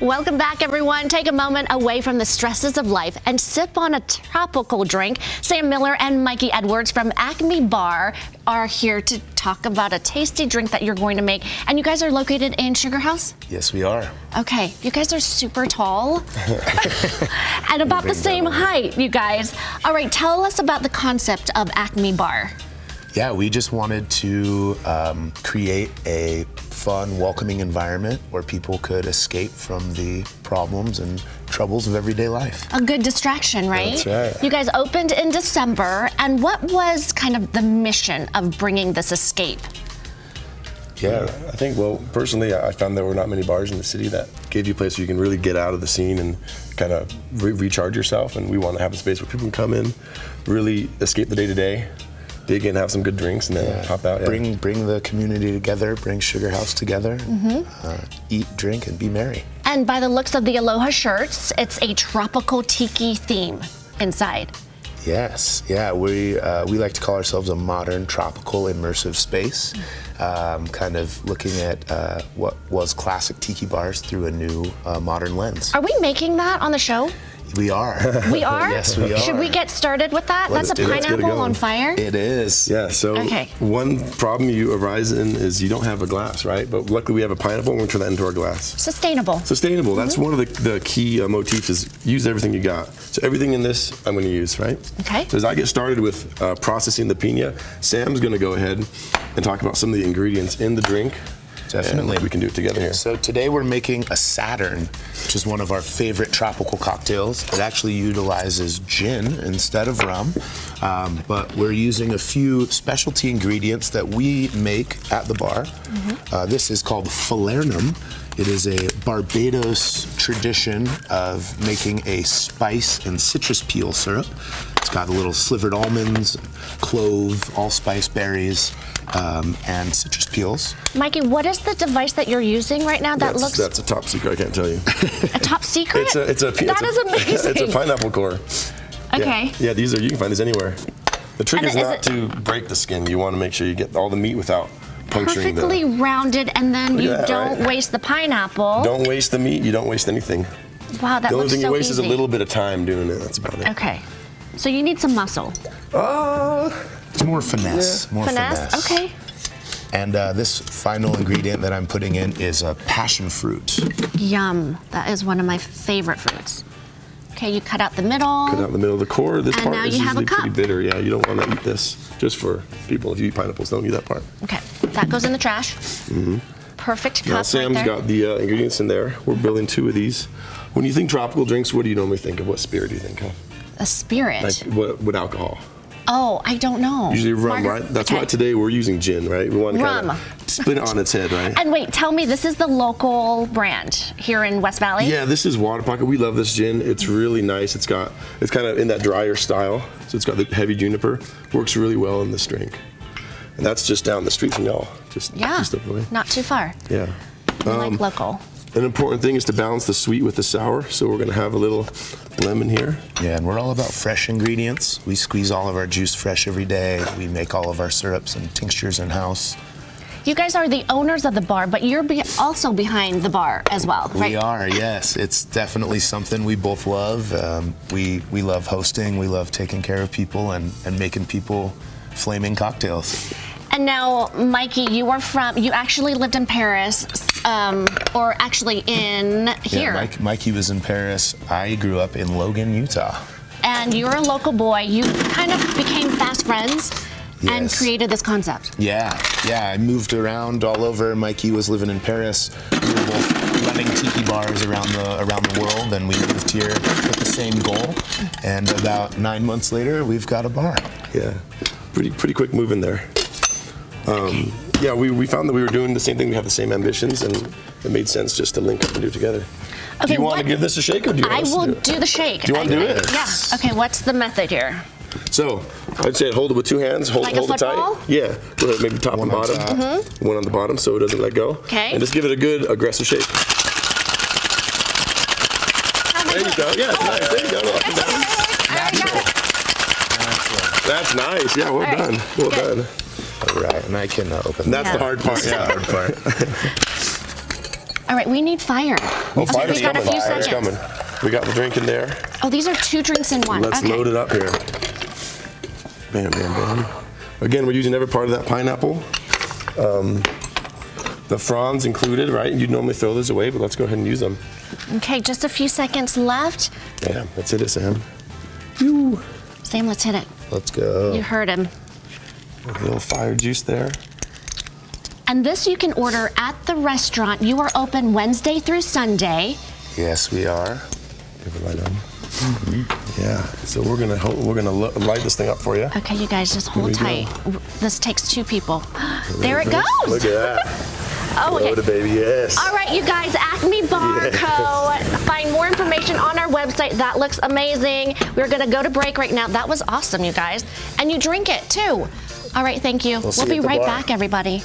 Welcome back, everyone. Take a moment away from the stresses of life and sip on a tropical drink. Sam Miller and Mikey Edwards from Acme Bar are here to talk about a tasty drink that you're going to make. And you guys are located in Sugar House? Yes, we are. Okay, you guys are super tall and about the same height, you guys. All right, tell us about the concept of Acme Bar. Yeah, we just wanted to create a fun, welcoming environment where people could escape from the problems and troubles of everyday life. A good distraction, right? That's right. You guys opened in December, and what was kind of the mission of bringing this escape? Yeah, I think, well, personally, I found there were not many bars in the city that gave you a place where you can really get out of the scene and kind of recharge yourself, and we want to have a space where people can come in, really escape the day-to-day, dig in, have some good drinks, and then hop out. Yeah. Bring the community together, bring Sugar House together, eat, drink, and be merry. And by the looks of the Aloha shirts, it's a tropical tiki theme inside. Yes, yeah, we like to call ourselves a modern, tropical, immersive space, kind of looking at what was classic tiki bars through a new modern lens. Are we making that on the show? We are. We are? Yes, we are. Should we get started with that? That's a pineapple on fire? It is. Yeah, so one problem you arise in is you don't have a glass, right? But luckily we have a pineapple and we'll turn that into our glass. Sustainable. Sustainable. That's one of the key motifs is use everything you got. So everything in this I'm going to use, right? Okay. So as I get started with processing the piña, Sam's going to go ahead and talk about some of the ingredients in the drink. Definitely. And we can do it together here. So today we're making a Saturn, which is one of our favorite tropical cocktails. It actually utilizes gin instead of rum, but we're using a few specialty ingredients that we make at the bar. This is called falernum. It is a Barbados tradition of making a spice and citrus peel syrup. It's got a little slivered almonds, clove, allspice berries, and citrus peels. Mikey, what is the device that you're using right now? That's a top secret, I can't tell you. A top secret? That is amazing. It's a pineapple core. Okay. Yeah, you can find these anywhere. The trick is not to break the skin. You want to make sure you get all the meat without puncturing perfectly rounded, and then you don't waste the pineapple. Don't waste the meat, you don't waste anything. Wow, that looks so easy. The only thing you waste is a little bit of time doing it, that's about it. Okay. So you need some muscle. It's more finesse. More finesse. Okay. And this final ingredient that I'm putting in is a passion fruit. Yum. That is one of my favorite fruits. Okay, you cut out the middle. Cut out the middle of the core. This and part now is you have usually a cup. pretty bitter. Yeah, you don't want to eat this. Just for people, if you eat pineapples, don't eat that part. Okay, that goes in the trash. Perfect cup. Now Sam's right there. got the ingredients in there. We're building 2 of these. When you think tropical drinks, what do you normally think of? What spirit do you think of? A spirit. Like what alcohol? Oh, I don't know. Usually rum, right? That's why today we're using gin, right? We want to kind of spin it on its head, right? And wait, tell me, this is the local brand here in West Valley? Yeah, this is Water Pocket. We love this gin. It's really nice. It's kind of in that drier style. So it's got the heavy juniper. Works really well in this drink. And that's just down the street from y'all. Just up the way. Not too far. Yeah. We like local. An important thing is to balance the sweet with the sour. So we're going to have a little lemon here. Yeah, and we're all about fresh ingredients. We squeeze all of our juice fresh every day. We make all of our syrups and tinctures in-house. You guys are the owners of the bar, but you're also behind the bar as well, right? We are, yes. It's definitely something we both love. We love hosting. We love taking care of people and making people flaming cocktails. And now, Mikey, you actually lived in Paris, or actually in here. Yeah, Mikey was in Paris. I grew up in Logan, Utah. And you're a local boy. You kind of became fast friends and created this concept. Yeah, I moved around all over. Mikey was living in Paris. We were both running tiki bars around the world, and we moved here with the same goal. And about 9 months later, we've got a bar. Yeah, pretty quick move in there. Yeah, we found that we were doing the same thing. We have the same ambitions, and it made sense just to link up and do it together. Okay, do you want to give this a shake, or do you want I will do the shake. Do you want to do it? Yeah. Okay, what's the method here? So, I'd say hold it with 2 hands. Hold it tight. Yeah. Go ahead, maybe top and bottom. One on the bottom so it doesn't let go. Okay. And just give it a good aggressive shake. There you go. Yeah, nice. There you go. Up and down. That's nice. Yeah, well done. Well done. All right, and I can open. That's the hard part. Yeah, hard part. All right, we need fire. Oh, Okay, fire's we got a coming. few Fire's seconds. coming. We got the drink in there. Oh, these are 2 drinks in one. Let's okay. load it up here. Bam, bam, bam. Again, we're using every part of that pineapple. The fronds included, right? You'd normally throw those away, but let's go ahead and use them. Okay, just a few seconds left. Bam, that's it, Sam. Sam, let's hit it. Let's go. You heard him. A little fire juice there. And this you can order at the restaurant. You are open Wednesday through Sunday. Yes, we are. Give it light on. Yeah. So we're gonna light this thing up for you. Okay, you guys just hold Here we tight. This takes 2 people. There it goes. Look at that. Oh, okay. Load it, baby. Yes. All right, you guys, Acme Bar Yes. Co. Find more information on our website. That looks amazing. We're gonna go to break right now. That was awesome, you guys. And you drink it too. All right, thank you. We'll see We'll you be at the right bar. back, everybody.